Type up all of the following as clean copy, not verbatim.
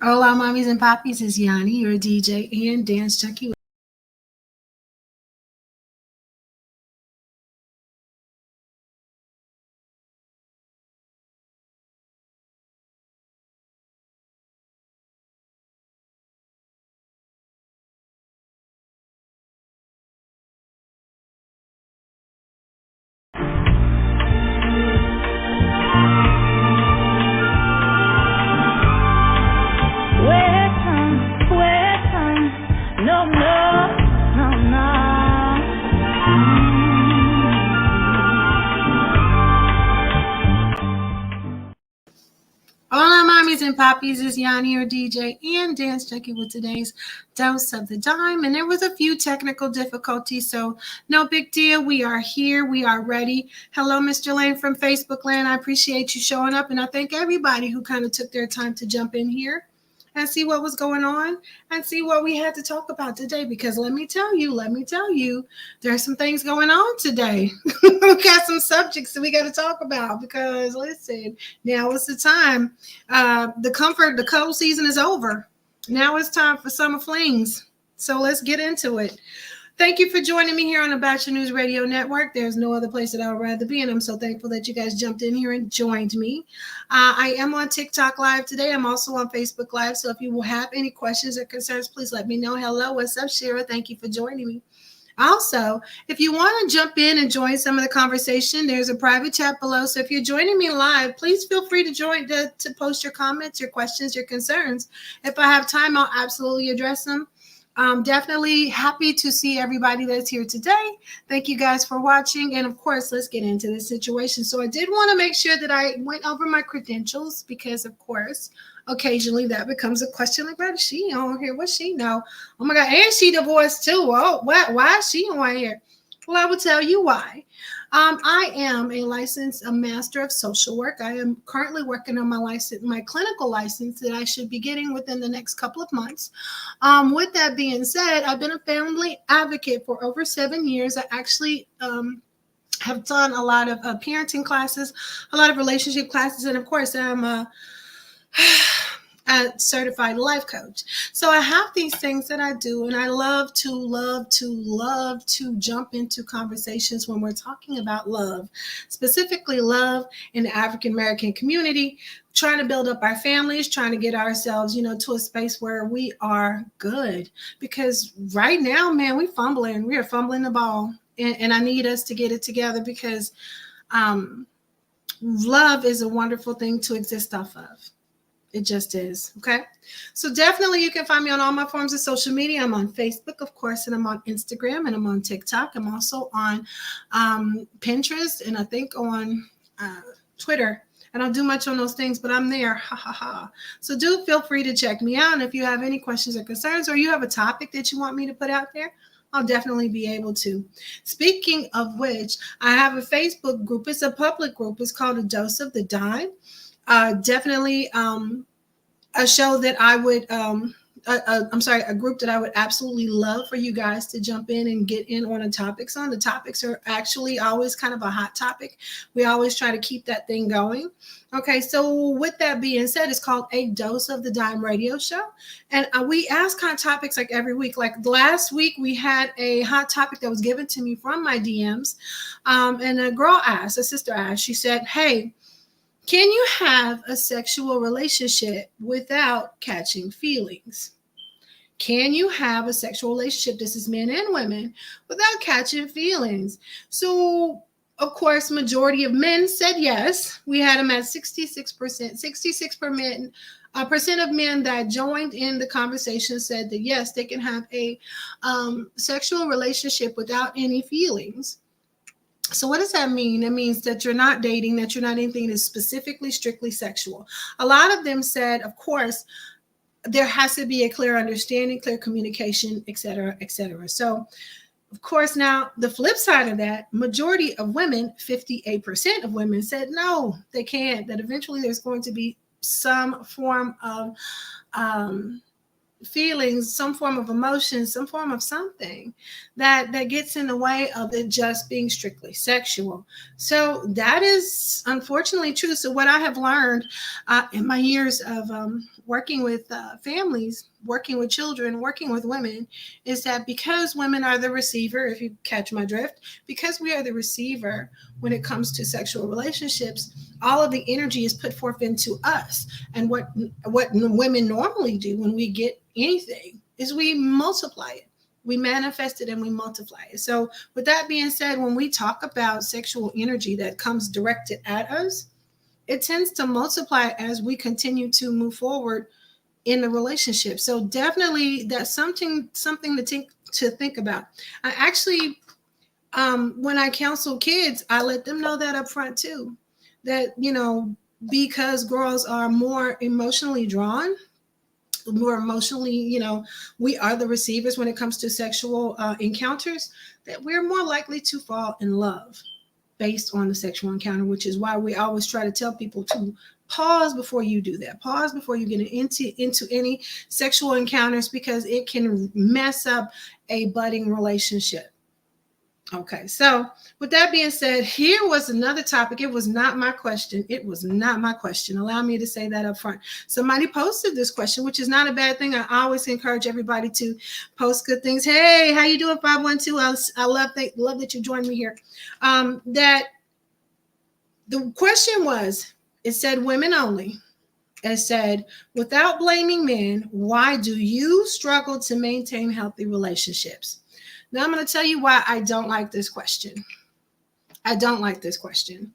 Hola, mommies and poppies. It's Yawnie, your DJ and dance junkie. Hola, mommies and poppies. It's Yawnie, your DJ and dance junkie with today's dose of the dime. And there was a few technical difficulties, so no big deal. We are here. We are ready. Hello, Mr. Lane from Facebook Land. I appreciate you showing up, and I thank everybody who kind of took their time to jump in here and see what was going on and see what we had to talk about today. Because let me tell you, there's some things going on today. We got some subjects that we got to talk about because listen, now is the time. The cold season is over. Now it's time for summer flings. So let's get into it. Thank you for joining me here on the Batchelor News Radio Network. There's no other place that I would rather be, and I'm so thankful that you guys jumped in here and joined me. I am on TikTok Live today. I'm also on Facebook Live, so if you will have any questions or concerns, please let me know. Hello, what's up, Shira? Thank you for joining me. Also, if you want to jump in and join some of the conversation, there's a private chat below. So if you're joining me live, please feel free to join to post your comments, your questions, your concerns. If I have time, I'll absolutely address them. I'm definitely happy to see everybody that's here today. Thank you guys for watching. And of course, let's get into this situation. So I did want to make sure that I went over my credentials because, of course, occasionally that becomes a question like, what is she on here? What she know? Oh my God. And she divorced too. Oh, why is she on here? Well, I will tell you why. I am a master of social work. I am currently working on my clinical license that I should be getting within the next couple of months. With that being said, I've been a family advocate for over 7 years. I actually have done a lot of parenting classes, a lot of relationship classes, and of course, I'm a certified life coach. So I have these things that I do, and I love to jump into conversations when we're talking about love, specifically love in the African American community, trying to build up our families, trying to get ourselves, to a space where we are good. Because right now, man, we are fumbling the ball, and I need us to get it together because love is a wonderful thing to exist off of. It just is. Okay. So definitely you can find me on all my forms of social media. I'm on Facebook, of course, and I'm on Instagram, and I'm on TikTok. I'm also on Pinterest, and I think on Twitter. I don't do much on those things, but I'm there. Ha ha ha. So do feel free to check me out. And if you have any questions or concerns, or you have a topic that you want me to put out there, I'll definitely be able to. Speaking of which, I have a Facebook group. It's a public group. It's called A Dose of the Dime. Definitely a show that I would, a group that I would absolutely love for you guys to jump in and get in on the topics on. The topics are actually always kind of a hot topic. We always try to keep that thing going. Okay, so with that being said, it's called A Dose of the Dime radio show. And we ask kind of topics like every week. Like last week, we had a hot topic that was given to me from my DMs. And a sister asked, she said, hey, can you have a sexual relationship without catching feelings? Can you have a sexual relationship, this is men and women, without catching feelings? So, of course, majority of men said yes. We had them at 66%. 66% of men that joined in the conversation said that yes, they can have a sexual relationship without any feelings. So what does that mean? It means that you're not dating, that you're not anything that's specifically, strictly sexual. A lot of them said, of course, there has to be a clear understanding, clear communication, et cetera, et cetera. So, of course, now the flip side of that, majority of women, 58% of women said, no, they can't, that eventually there's going to be some form of feelings, some form of emotion, some form of something that gets in the way of it just being strictly sexual. So that is unfortunately true. So what I have learned in my years of working with families, working with children, working with women, is that because women are the receiver, if you catch my drift, because we are the receiver when it comes to sexual relationships, all of the energy is put forth into us. And what women normally do when we get anything is we multiply it. We manifest it and we multiply it. So with that being said, when we talk about sexual energy that comes directed at us, it tends to multiply as we continue to move forward in the relationship. So definitely that's something to think about. I actually when I counsel kids, I let them know that up front too, that, because girls are more emotionally drawn, more emotionally, we are the receivers when it comes to sexual encounters, that we're more likely to fall in love based on the sexual encounter, which is why we always try to tell people to pause before you do that. Pause before you get into any sexual encounters, because it can mess up a budding relationship. Okay, so with that being said, here was another topic. It was not my question. It was not my question. Allow me to say that up front. Somebody posted this question, which is not a bad thing. I always encourage everybody to post good things. Hey, how you doing, 512? I love that you joined me here. That the question was, it said women only. It said, without blaming men, why do you struggle to maintain healthy relationships? Now, I'm going to tell you why I don't like this question. I don't like this question.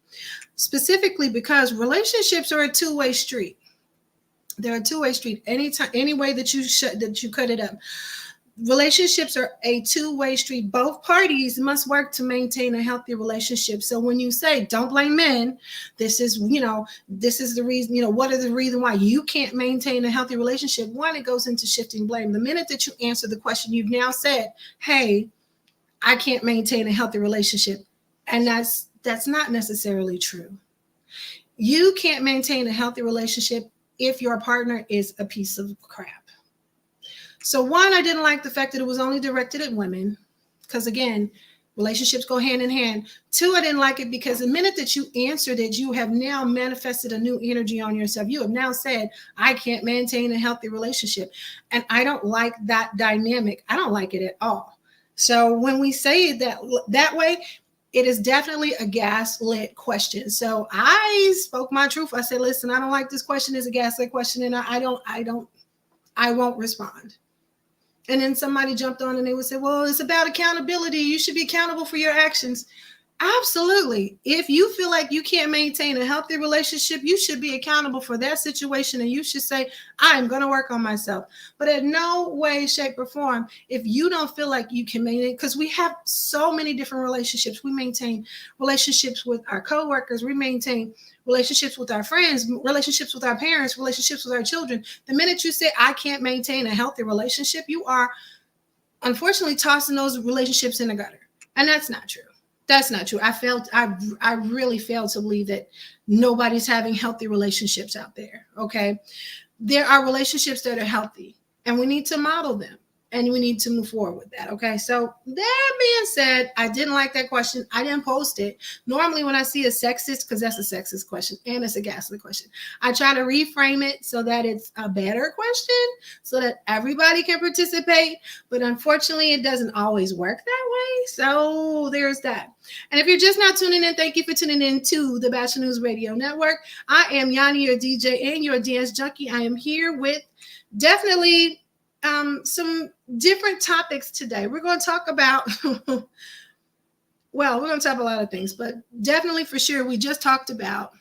Specifically because relationships are a two-way street. They're a two-way street. Any way that you cut it up. Relationships are a two-way street. Both parties must work to maintain a healthy relationship. So when you say don't blame men, this is the reason, what is the reason why you can't maintain a healthy relationship? One, it goes into shifting blame. The minute that you answer the question, you've now said, hey, I can't maintain a healthy relationship. And that's not necessarily true. You can't maintain a healthy relationship if your partner is a piece of crap. So one, I didn't like the fact that it was only directed at women, because again, relationships go hand in hand. Two, I didn't like it because the minute that you answered it, you have now manifested a new energy on yourself. You have now said, I can't maintain a healthy relationship. And I don't like that dynamic. I don't like it at all. So when we say it that way, it is definitely a gaslit question. So I spoke my truth. I said, listen, I don't like this question. It's a gaslit question, and I won't respond. And then somebody jumped on and they would say, well, it's about accountability. You should be accountable for your actions. Absolutely. If you feel like you can't maintain a healthy relationship, you should be accountable for that situation. And you should say, I'm going to work on myself. But in no way, shape, or form, if you don't feel like you can maintain, because we have so many different relationships. We maintain relationships with our coworkers. We maintain relationships with our friends, relationships with our parents, relationships with our children. The minute you say, I can't maintain a healthy relationship, you are unfortunately tossing those relationships in the gutter. And that's not true. That's not true. I really failed to believe that nobody's having healthy relationships out there. Okay. There are relationships that are healthy, and we need to model them, and we need to move forward with that. Okay. So that being said, I didn't like that question. I didn't post it. Normally when I see a sexist, because that's a sexist question and it's a gaslit question, I try to reframe it so that it's a better question so that everybody can participate. But unfortunately, it doesn't always work that way. So there's that. And if you're just not tuning in, thank you for tuning in to the Batchelor News Radio Network. I am Yawnie, your DJ and your dance junkie. I am here with definitely some different topics today. We're going to talk about, we're going to talk about a lot of things, but definitely for sure, we just talked about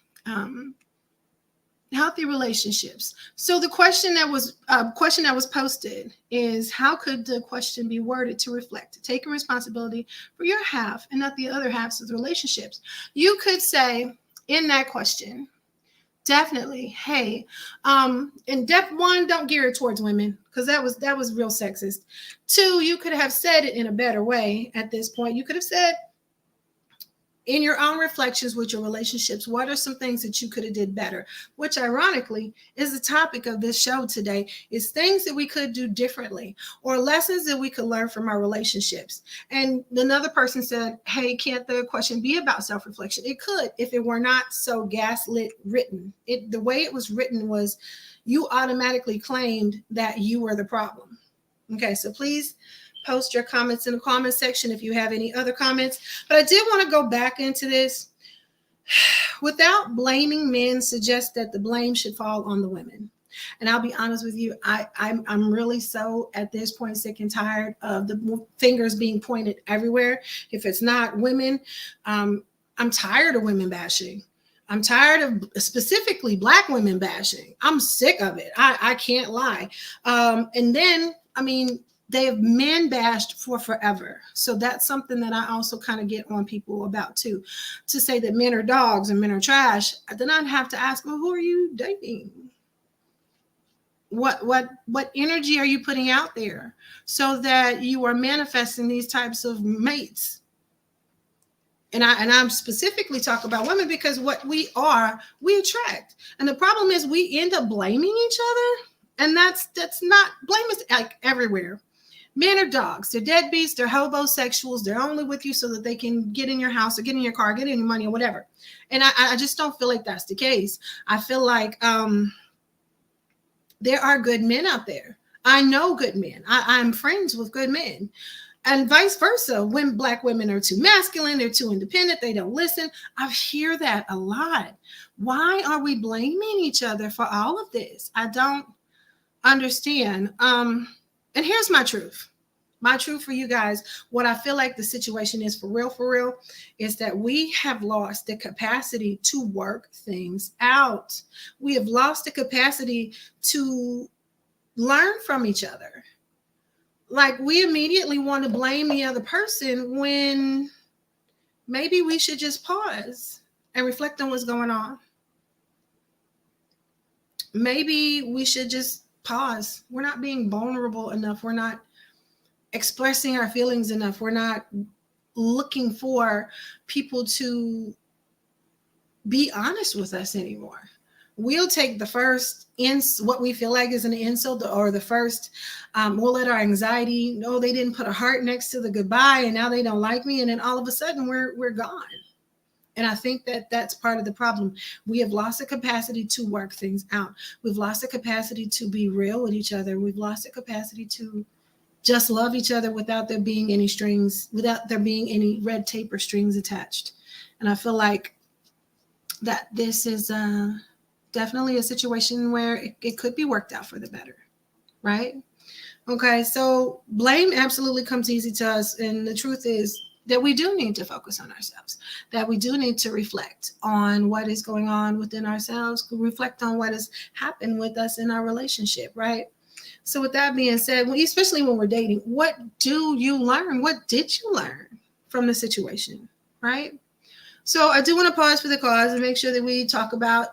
healthy relationships. So the question that was posted is, how could the question be worded to reflect taking responsibility for your half and not the other halves of the relationships? You could say in that question, definitely, hey, and one, don't gear it towards women, because that was real sexist. Two, you could have said it in a better way at this point. You could have said, in your own reflections with your relationships, what are some things that you could have did better? Which ironically is the topic of this show today, is things that we could do differently or lessons that we could learn from our relationships. And another person said, hey, can't the question be about self-reflection? It could, if it were not so gaslit written. The way it was written was you automatically claimed that you were the problem. Okay, so please post your comments in the comment section if you have any other comments. But I did want to go back into this. Without blaming men suggests that the blame should fall on the women. And I'll be honest with you, I'm really so at this point sick and tired of the fingers being pointed everywhere. If it's not women, I'm tired of women bashing. I'm tired of specifically Black women bashing. I'm sick of it. I can't lie. And then, I mean, they have men bashed for forever. So that's something that I also kind of get on people about too. To say that men are dogs and men are trash, then I'd have to ask, well, who are you dating? What energy are you putting out there so that you are manifesting these types of mates? And I'm specifically talking about women because what we are, we attract. And the problem is we end up blaming each other. And that's not, blame is like everywhere. Men are dogs. They're deadbeats. They're hobosexuals. They're only with you so that they can get in your house or get in your car, get in your money or whatever. And I just don't feel like that's the case. I feel like there are good men out there. I know good men. I'm friends with good men. And vice versa. When Black women are too masculine, they're too independent, they don't listen. I hear that a lot. Why are we blaming each other for all of this? I don't understand. And here's my truth. My truth for you guys, what I feel like the situation is for real, is that we have lost the capacity to work things out. We have lost the capacity to learn from each other. Like we immediately want to blame the other person when maybe we should just pause and reflect on what's going on. Maybe we should just pause. We're not being vulnerable enough. We're not expressing our feelings enough. We're not looking for people to be honest with us anymore. We'll take the first what we feel like is an insult, or the first, we'll let our anxiety know they didn't put a heart next to the goodbye and now they don't like me. And then all of a sudden we're gone. And I think that that's part of the problem. We have lost the capacity to work things out. We've lost the capacity to be real with each other. We've lost the capacity to just love each other without there being any strings, without there being any red tape or strings attached. And I feel like that this is definitely a situation where it could be worked out for the better, right? Okay, so blame absolutely comes easy to us. And the truth is that we do need to focus on ourselves, that we do need to reflect on what is going on within ourselves, reflect on what has happened with us in our relationship, right? So with that being said, especially when we're dating, what do you learn? What did you learn from the situation, right? So I do want to pause for the cause and make sure that we talk about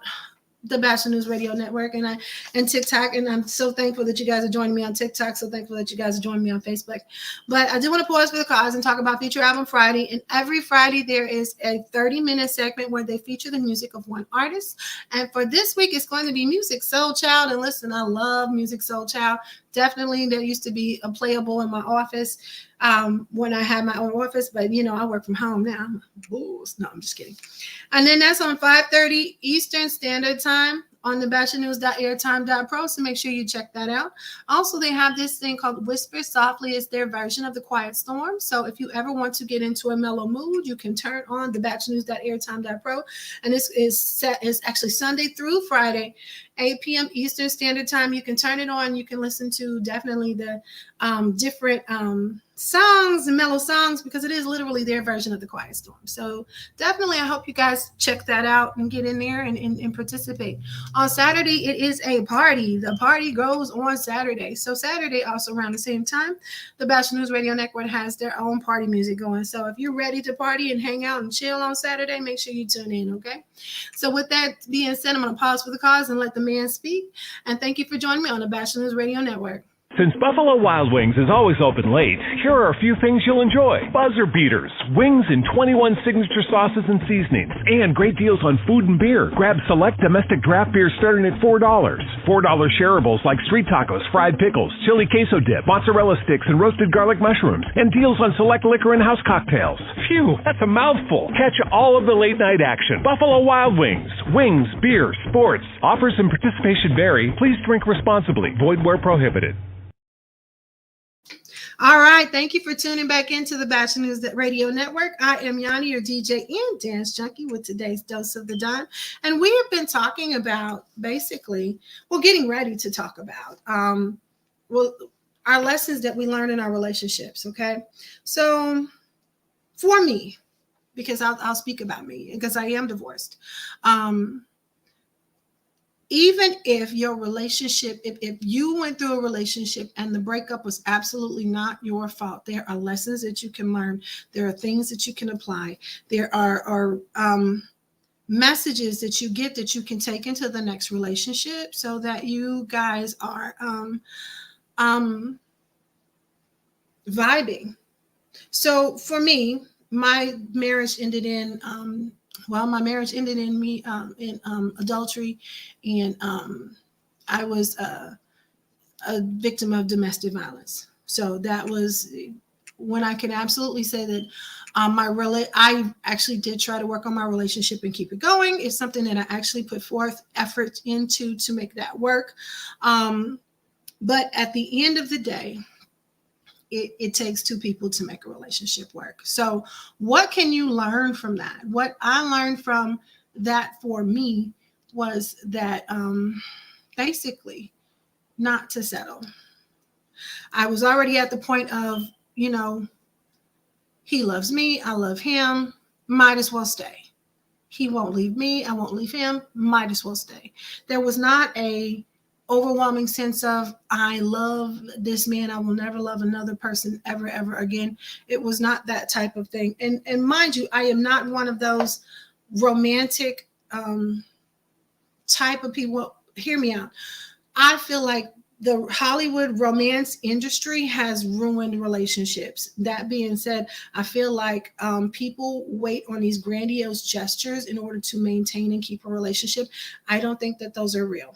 the Batchelor News Radio Network and TikTok. And I'm so thankful that you guys are joining me on TikTok. So thankful that you guys are joining me on Facebook. But I do want to pause for the cause and talk about Feature Album Friday. And every Friday there is a 30-minute segment where they feature the music of one artist. And for this week, it's going to be Musiq Soulchild. And listen, I love Musiq Soulchild. Definitely, there used to be a playable in my office when I had my own office, but I work from home now. No, I'm just kidding. And then that's on 5:30 Eastern Standard Time on thebatchelornews.airtime.pro. So make sure you check that out. Also, they have this thing called Whisper Softly. It's their version of the Quiet Storm. So if you ever want to get into a mellow mood, you can turn on thebatchelornews.airtime.pro. And this is actually Sunday through Friday, 8 p.m. Eastern Standard Time. You can turn it on. You can listen to definitely the different songs and mellow songs, because it is literally their version of the Quiet Storm. So definitely, I hope you guys check that out and get in there and participate. On Saturday, it is a party. The party goes on Saturday. So Saturday, also around the same time, the Batchelor News Radio Network has their own party music going. So if you're ready to party and hang out and chill on Saturday, make sure you tune in, okay? So with that being said, I'm going to pause for the cause and let the man speak. And thank you for joining me on the Batchelor News Radio Network. Since Buffalo Wild Wings is always open late, here are a few things you'll enjoy. Buzzer beaters, wings in 21 signature sauces and seasonings, and great deals on food and beer. Grab select domestic draft beer starting at $4. $4 shareables like street tacos, fried pickles, chili queso dip, mozzarella sticks, and roasted garlic mushrooms, and deals on select liquor and house cocktails. Phew, that's a mouthful. Catch all of the late night action. Buffalo Wild Wings. Wings, beer, sports. Offers and participation vary. Please drink responsibly. Void where prohibited. All right. Thank you for tuning back into the Batchelor News Radio Network. I am Yawnie, your DJ and dance junkie, with today's dose of the dime. And we have been talking about getting ready to talk about, our lessons that we learn in our relationships. Okay. So for me, because I'll speak about me because I am divorced. Even if your relationship, if you went through a relationship and the breakup was absolutely not your fault, there are lessons that you can learn. There are things that you can apply. There are messages that you get that you can take into the next relationship so that you guys are vibing. So for me, my marriage ended in me in adultery, and I was a victim of domestic violence. So that was when I can absolutely say that I actually did try to work on my relationship and keep it going. It's something that I actually put forth effort into to make that work. But at the end of the day, it takes two people to make a relationship work. So what can you learn from that? What I learned from that for me was that basically not to settle. I was already at the point of, he loves me, I love him, might as well stay. He won't leave me, I won't leave him, might as well stay. There was not a overwhelming sense of, I love this man, I will never love another person ever again. It was not that type of thing. And mind you, I am not one of those romantic type of people. Hear me out. I feel like the Hollywood romance industry has ruined relationships. That being said, I feel like people wait on these grandiose gestures in order to maintain and keep a relationship. I don't think that those are real.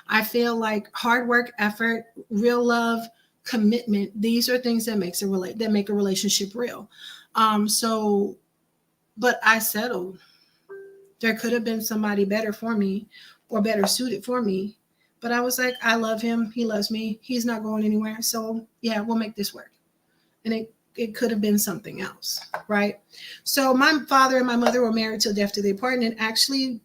I feel like hard work, effort, real love, commitment, these are things that make a relationship real. But I settled. There could have been somebody better for me or better suited for me. But I was like, I love him. He loves me. He's not going anywhere. So yeah, we'll make this work. And it could have been something else, right? So my father and my mother were married till death do they part. And actually,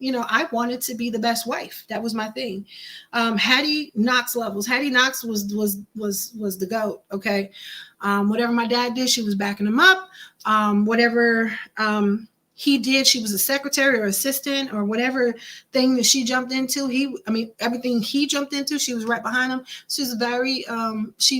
I wanted to be the best wife. That was my thing. Hattie Knox levels. Hattie Knox was the GOAT. Okay. Whatever my dad did, she was backing him up. Whatever he did, she was a secretary or assistant or whatever thing that she jumped into. Everything he jumped into, she was right behind him. She was very,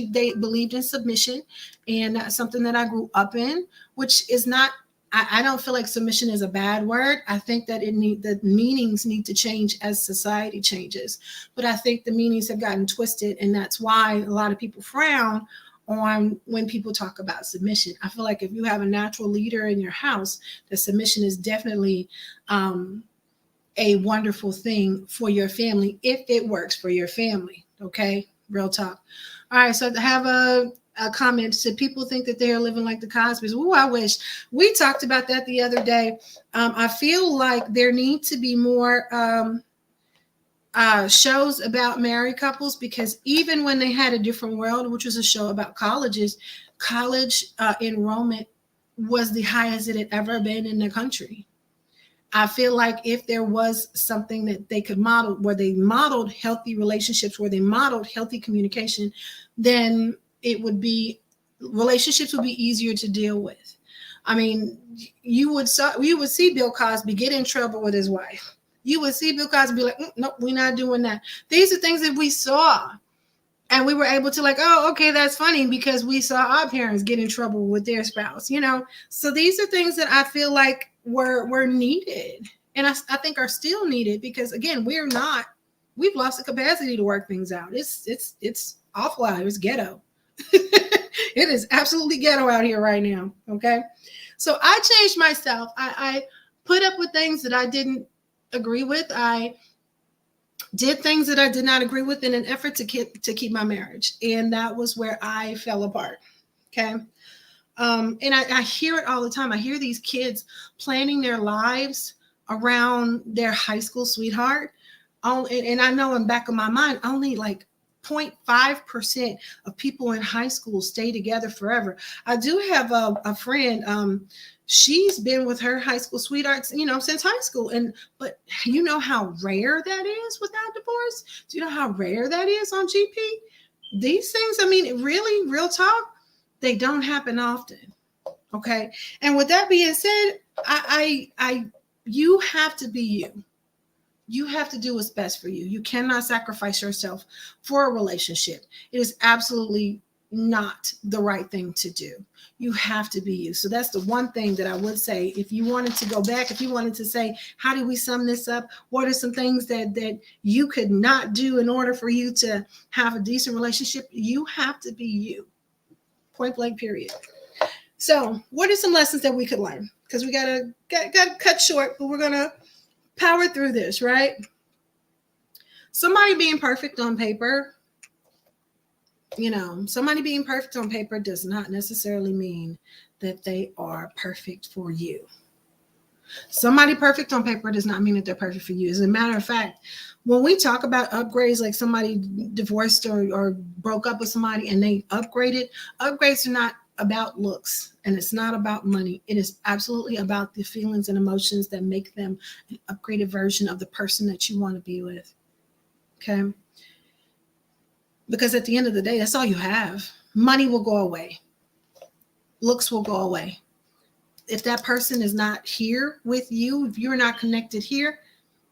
they believed in submission, and that's something that I grew up in, which is not, I don't feel like submission is a bad word. I think that the meanings need to change as society changes. But I think the meanings have gotten twisted, and that's why a lot of people frown on when people talk about submission. I feel like if you have a natural leader in your house, the submission is definitely a wonderful thing for your family if it works for your family. Okay, real talk. All right, so to have a comment, so people think that they are living like the Cosbys. Ooh, I wish. We talked about that the other day. I feel like there need to be more shows about married couples, because even when they had A Different World, which was a show about colleges, college enrollment was the highest it had ever been in the country. I feel like if there was something that they could model, where they modeled healthy relationships, where they modeled healthy communication, then relationships would be easier to deal with. I mean, you would see Bill Cosby get in trouble with his wife. You would see Bill Cosby be like, nope, we're not doing that. These are things that we saw. And we were able to oh, okay, that's funny, because we saw our parents get in trouble with their spouse, So these are things that I feel like were needed. And I think are still needed, because again, we're not We've lost the capacity to work things out. It's awful out here. It's ghetto. It is absolutely ghetto out here right now. Okay. So I changed myself. I put up with things that I didn't agree with. I did things that I did not agree with in an effort to keep my marriage. And that was where I fell apart. Okay. And I hear it all the time. I hear these kids planning their lives around their high school sweetheart. And I know in the back of my mind, only like 0.5% of people in high school stay together forever. I do have a friend. She's been with her high school sweethearts, since high school. But you know how rare that is without divorce? Do you know how rare that is on GP? These things, really, real talk, they don't happen often. Okay. And with that being said, you have to be you. You have to do what's best for you. You cannot sacrifice yourself for a relationship. It is absolutely not the right thing to do. You have to be you. So that's the one thing that I would say. If you wanted to go back, if you wanted to say, how do we sum this up? What are some things that you could not do in order for you to have a decent relationship? You have to be you. Point blank, period. So what are some lessons that we could learn? Because we gotta cut short, but we're gonna power through this, right? Somebody being perfect on paper, somebody being perfect on paper does not necessarily mean that they are perfect for you. Somebody perfect on paper does not mean that they're perfect for you. As a matter of fact, when we talk about upgrades, like somebody divorced or broke up with somebody and they upgraded, upgrades are not about looks, and it's not about money. It is absolutely about the feelings and emotions that make them an upgraded version of the person that you want to be with. Okay? Because at the end of the day, that's all you have. Money will go away. Looks will go away. If that person is not here with you, if you're not connected here,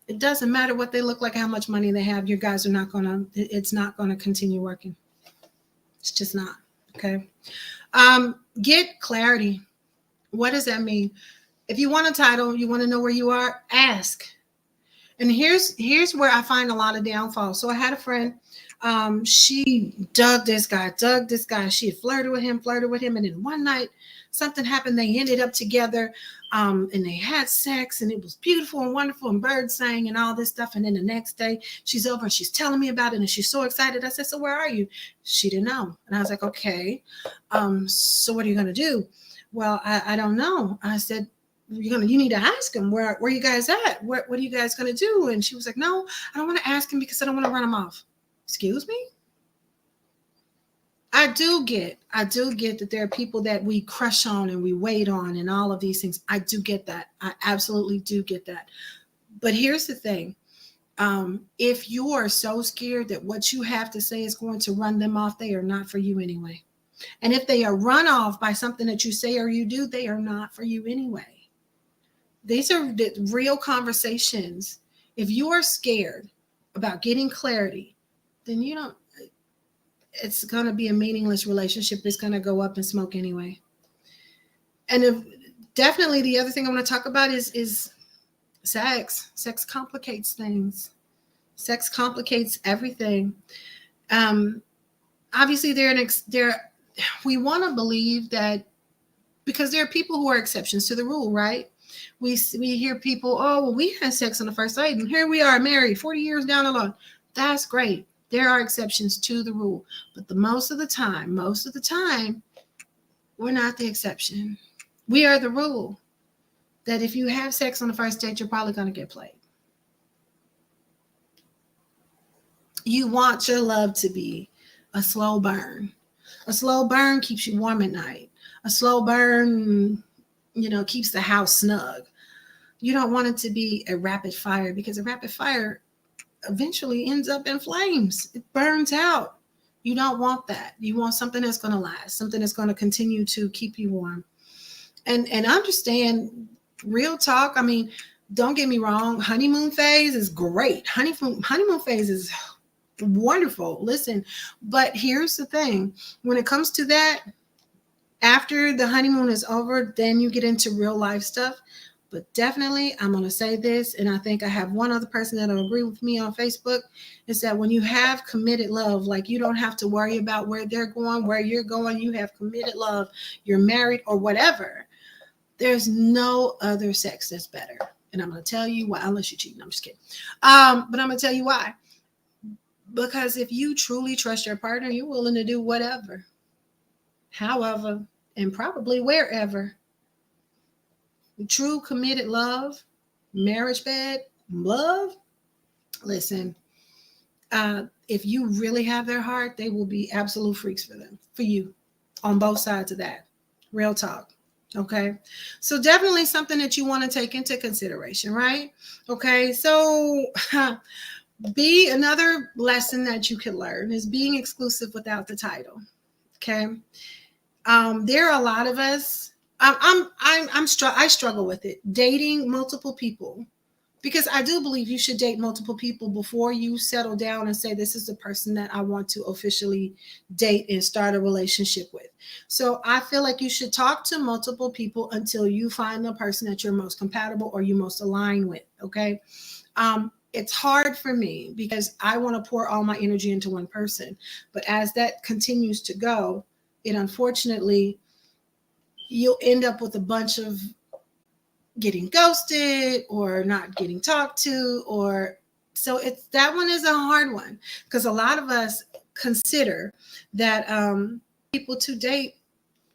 it doesn't matter what they look like, how much money they have. It's not going to continue working. It's just not. Okay. Get clarity. What does that mean? If you want a title, you want to know where you are, ask. And here's where I find a lot of downfall. So I had a friend, she dug this guy. She had flirted with him. And then one night something happened. They ended up together, and they had sex, and it was beautiful and wonderful, and birds sang and all this stuff. And then the next day she's over and she's telling me about it, and she's so excited. I said, so where are you? She didn't know. And I was like, okay, so what are you going to do? Well, I don't know. I said, you need to ask him, where you guys at? What are you guys going to do? And she was like, no, I don't want to ask him because I don't want to run him off. Excuse me? I do get that there are people that we crush on and we wait on and all of these things. I do get that. I absolutely do get that. But here's the thing. If you are so scared that what you have to say is going to run them off, they are not for you anyway. And if they are run off by something that you say or you do, they are not for you anyway. These are the real conversations. If you are scared about getting clarity, then it's going to be a meaningless relationship. It's going to go up in smoke anyway. And definitely the other thing I want to talk about is sex. Sex complicates things. Sex complicates everything. Obviously, we want to believe that, because there are people who are exceptions to the rule, right? We hear people, oh, well, we had sex on the first night, and here we are married 40 years down the line. That's great. There are exceptions to the rule, but most of the time, we're not the exception. We are the rule. That if you have sex on the first date, you're probably going to get played. You want your love to be a slow burn. A slow burn keeps you warm at night. A slow burn, keeps the house snug. You don't want it to be a rapid fire, because a rapid fire eventually ends up in flames. It burns out. You don't want that. You want something that's going to last, something that's going to continue to keep you warm. And understand, real talk. Don't get me wrong. Honeymoon phase is great. Honeymoon phase is wonderful. Listen, but here's the thing. When it comes to that, after the honeymoon is over, then you get into real life stuff. But definitely, I'm going to say this, and I think I have one other person that'll agree with me on Facebook, is that when you have committed love, like you don't have to worry about where they're going, where you're going, you have committed love, you're married or whatever, there's no other sex that's better. And I'm going to tell you why, unless you're cheating. I'm just kidding. But I'm going to tell you why. Because if you truly trust your partner, you're willing to do whatever, however, and probably wherever. True committed love, marriage bed, love. Listen, if you really have their heart, they will be absolute freaks for you on both sides of that. Real talk. Okay. So definitely something that you want to take into consideration, right? Okay. So another lesson that you can learn is being exclusive without the title. Okay. There are a lot of us. I struggle with it, dating multiple people, because I do believe you should date multiple people before you settle down and say, this is the person that I want to officially date and start a relationship with. So I feel like you should talk to multiple people until you find the person that you're most compatible or you most align with. Okay. It's hard for me because I want to pour all my energy into one person. But as that continues to go, it unfortunately, you'll end up with a bunch of getting ghosted or not getting talked to, or so that one is a hard one, because a lot of us consider that people to date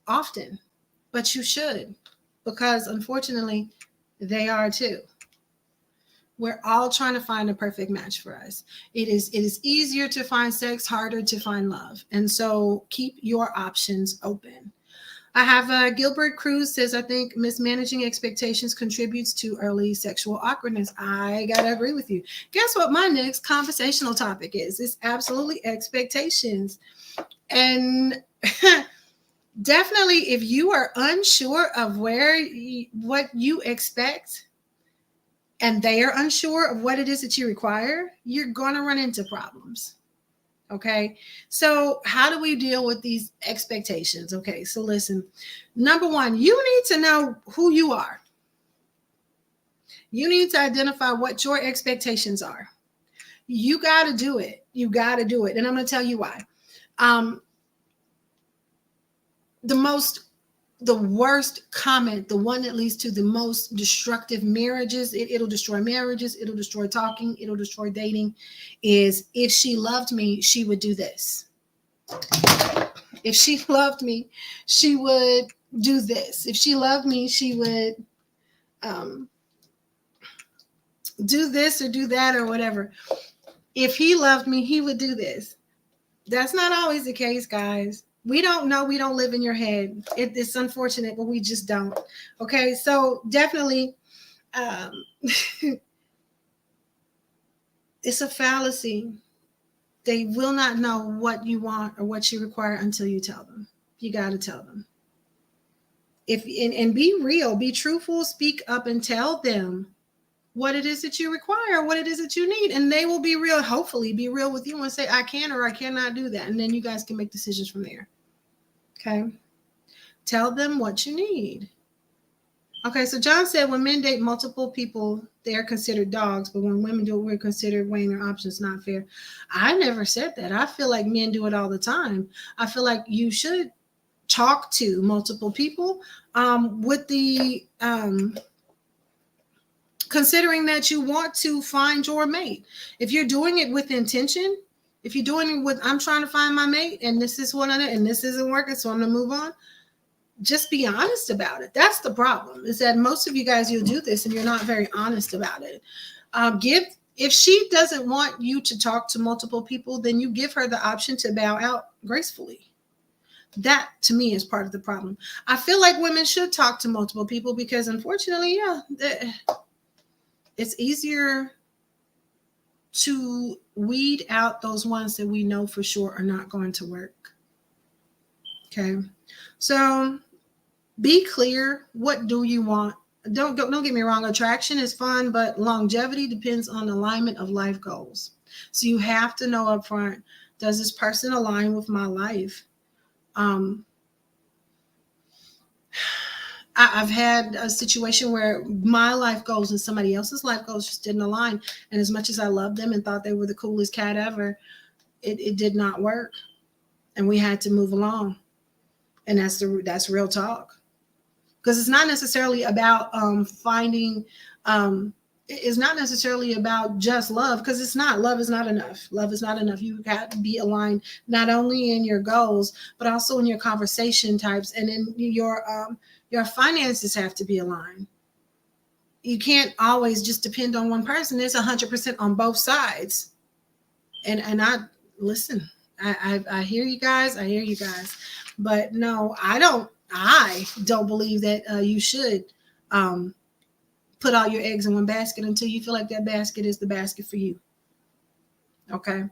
often, but you should, because unfortunately they are too. We're all trying to find a perfect match for us. It is easier to find sex, harder to find love. And so keep your options open. I have Gilbert Cruz says, I think mismanaging expectations contributes to early sexual awkwardness. I got to agree with you. Guess what my next conversational topic is? It's absolutely expectations. And definitely if you are unsure of what you expect, and they are unsure of what it is that you require, you're going to run into problems. Okay. So how do we deal with these expectations? Okay. So listen, number one, you need to know who you are. You need to identify what your expectations are. You got to do it. You got to do it. And I'm going to tell you why. The worst comment, the one that leads to the most destructive marriages, it'll destroy marriages, it'll destroy talking, it'll destroy dating, is if she loved me, she would do this. If she loved me, she would do this. If she loved me, she would do this or do that or whatever. If he loved me, he would do this. That's not always the case, guys. We don't know. We don't live in your head. It's unfortunate, but we just don't. Okay, so definitely it's a fallacy. They will not know what you want or what you require until you tell them. You got to tell them. And be real, be truthful, speak up and tell them what it is that you require, what it is that you need. And they will be real, hopefully be real with you and say, I can or I cannot do that. And then you guys can make decisions from there. Okay. Tell them what you need. Okay. So John said, when men date multiple people, they are considered dogs. But when women do it, we're considered weighing their options. Not fair. I never said that. I feel like men do it all the time. I feel like you should talk to multiple people with the considering that you want to find your mate. If you're doing it with intention, if you're doing it with, I'm trying to find my mate and this is one of it and this isn't working, so I'm going to move on. Just be honest about it. That's the problem, is that most of you guys, you'll do this and you're not very honest about it. If she doesn't want you to talk to multiple people, then you give her the option to bow out gracefully. That to me is part of the problem. I feel like women should talk to multiple people because unfortunately, it's easier to weed out those ones that we know for sure are not going to work. Okay. So be clear. What do you want? Don't get me wrong. Attraction is fun, but longevity depends on alignment of life goals. So you have to know up front, does this person align with my life? I've had a situation where my life goals and somebody else's life goals just didn't align. And as much as I loved them and thought they were the coolest cat ever, it did not work. And we had to move along. And that's real talk. Because it's not necessarily about finding, it's not necessarily about just love, because it's not. Love is not enough. Love is not enough. You got to be aligned not only in your goals, but also in your conversation types, and in your finances have to be aligned. You can't always just depend on one person. It's 100% on both sides. And I listen. I hear you guys. I hear you guys. But no, I don't believe that you should put all your eggs in one basket until you feel like that basket is the basket for you. Okay.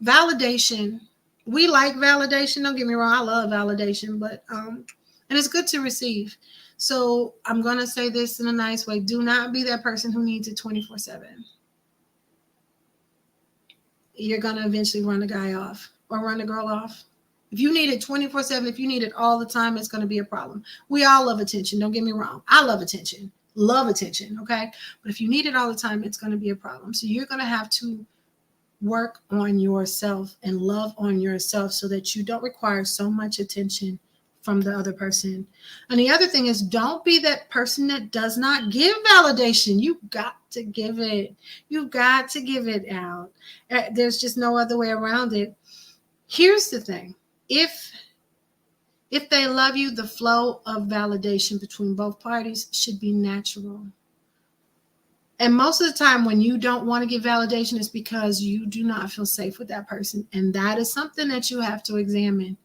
Validation. We like validation. Don't get me wrong. I love validation, but and it's good to receive. So I'm going to say this in a nice way. Do not be that person who needs it 24/7. You're going to eventually run the guy off or run the girl off. If you need it 24/7, if you need it all the time, it's going to be a problem. We all love attention. Don't get me wrong. I love attention. Love attention. Okay. But if you need it all the time, it's going to be a problem. So you're going to have to work on yourself and love on yourself so that you don't require so much attention from the other person. And the other thing is, don't be that person that does not give validation. You've got to give it. You've got to give it out. There's just no other way around it. Here's the thing. If they love you, the flow of validation between both parties should be natural. And most of the time when you don't want to give validation, it's because you do not feel safe with that person. And that is something that you have to examine.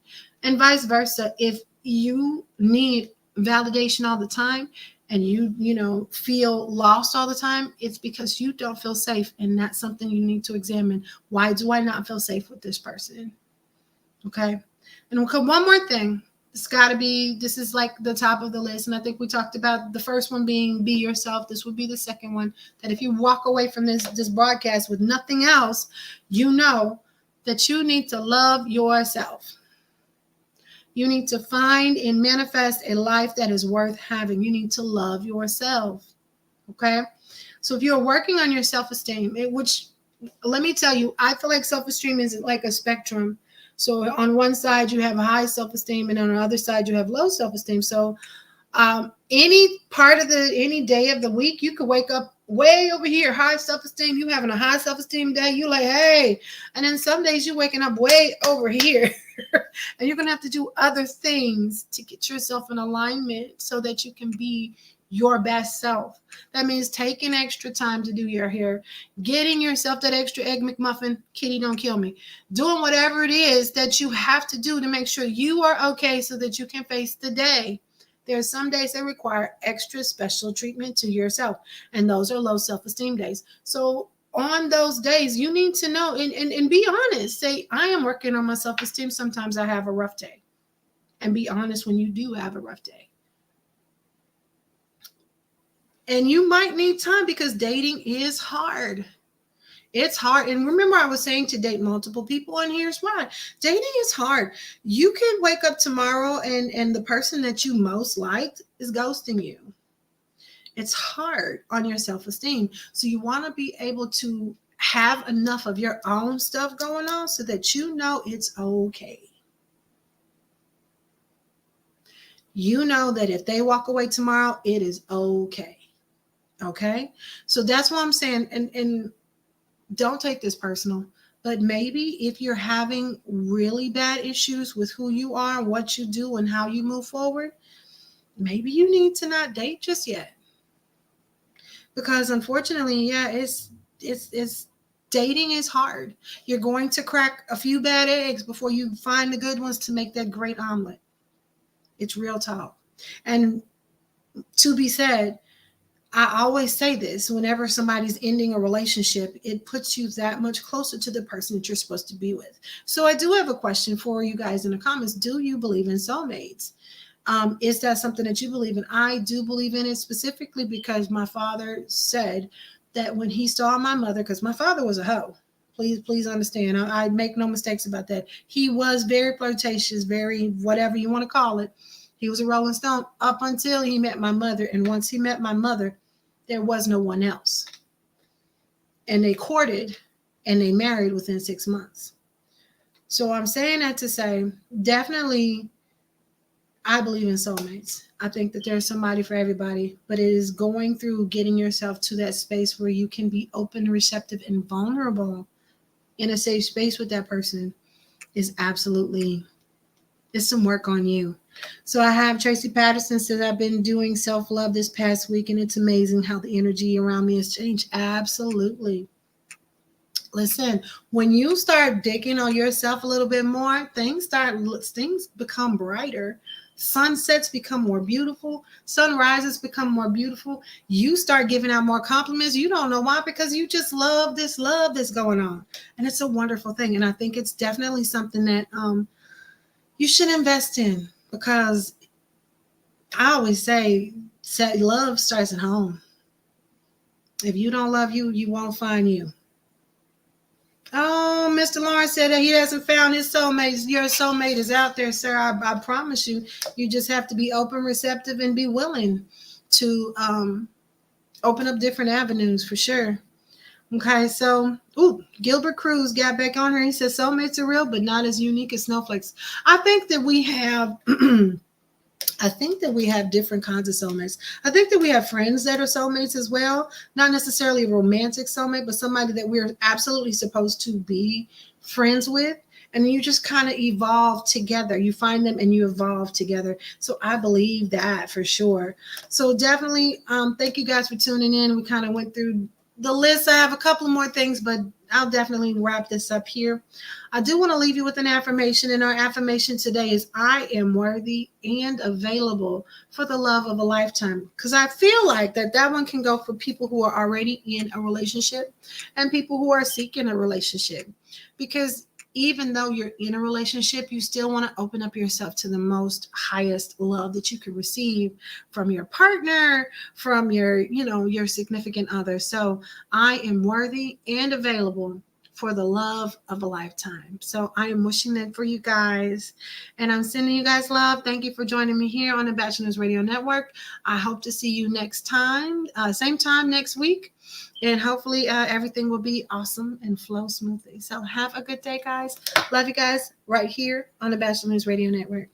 And vice versa. If you need validation all the time and you feel lost all the time, it's because you don't feel safe. And that's something you need to examine. Why do I not feel safe with this person? Okay. And one more thing. This is like the top of the list. And I think we talked about the first one being be yourself. This would be the second one, that if you walk away from this broadcast with nothing else, you know that you need to love yourself. You need to find and manifest a life that is worth having. You need to love yourself. Okay. So if you're working on your self-esteem, which let me tell you, I feel like self-esteem is like a spectrum. So on one side, you have a high self-esteem, and on the other side, you have low self-esteem. So any day of the week, you could wake up way over here, high self-esteem. You having a high self-esteem day, you like, hey. And then some days you're waking up way over here. And you're going to have to do other things to get yourself in alignment so that you can be your best self. That means taking extra time to do your hair, getting yourself that extra egg McMuffin, kitty don't kill me, doing whatever it is that you have to do to make sure you are okay so that you can face the day. There are some days that require extra special treatment to yourself, and those are low self-esteem days. So on those days, you need to know and be honest. Say, I am working on my self-esteem. Sometimes I have a rough day. And be honest when you do have a rough day. And you might need time because dating is hard. It's hard. And remember, I was saying to date multiple people, and here's why. Dating is hard. You can wake up tomorrow and the person that you most liked is ghosting you. It's hard on your self-esteem. So you want to be able to have enough of your own stuff going on so that you know it's okay. You know that if they walk away tomorrow, it is okay. Okay? So that's what I'm saying. And don't take this personal, but maybe if you're having really bad issues with who you are, what you do, and how you move forward, maybe you need to not date just yet. Because unfortunately, it's dating is hard. You're going to crack a few bad eggs before you find the good ones to make that great omelet. It's real talk. And to be said, I always say this, whenever somebody's ending a relationship, it puts you that much closer to the person that you're supposed to be with. So I do have a question for you guys in the comments. Do you believe in soulmates? Is that something that you believe in? I do believe in it, specifically because my father said that when he saw my mother, because my father was a hoe. Please understand. I make no mistakes about that. He was very flirtatious, very whatever you want to call it. He was a Rolling Stone up until he met my mother. And once he met my mother, there was no one else. And they courted and they married within 6 months. So I'm saying that to say, definitely, I believe in soulmates. I think that there's somebody for everybody, but it is going through getting yourself to that space where you can be open, receptive, and vulnerable in a safe space with that person is absolutely, it's some work on you. So I have Tracy Patterson says, I've been doing self-love this past week, and it's amazing how the energy around me has changed. Absolutely. Listen, when you start digging on yourself a little bit more, things become brighter. Sunsets become more beautiful. Sunrises become more beautiful. You start giving out more compliments. You don't know why, because you just love that's going on. And it's a wonderful thing. And I think it's definitely something that you should invest in, because I always say love starts at home. If you don't love you, you won't find you. Oh, Mr. Lawrence said that he hasn't found his soulmate. Your soulmate is out there, sir. I promise you. You just have to be open, receptive, and be willing to open up different avenues for sure. Okay, so, Gilbert Cruz got back on her. He says soulmates are real, but not as unique as snowflakes. I think that we have... I think that we have different kinds of soulmates. I think that we have friends that are soulmates as well. Not necessarily a romantic soulmate, but somebody that we're absolutely supposed to be friends with. And you just kind of evolve together. You find them and you evolve together. So I believe that for sure. So definitely, thank you guys for tuning in. We kind of went through the list. I have a couple more things, but I'll definitely wrap this up here. I do want to leave you with an affirmation, and our affirmation today is I am worthy and available for the love of a lifetime. Because I feel like that one can go for people who are already in a relationship and people who are seeking a relationship. Because even though you're in a relationship, you still want to open up yourself to the most highest love that you could receive from your partner, from your significant other. So I am worthy and available for the love of a lifetime. So I am wishing that for you guys, and I'm sending you guys love. Thank you for joining me here on the Batchelor News Radio Network. I hope to see you next time, same time next week. And hopefully everything will be awesome and flow smoothly. So have a good day, guys. Love you guys right here on the Batchelor News Radio Network.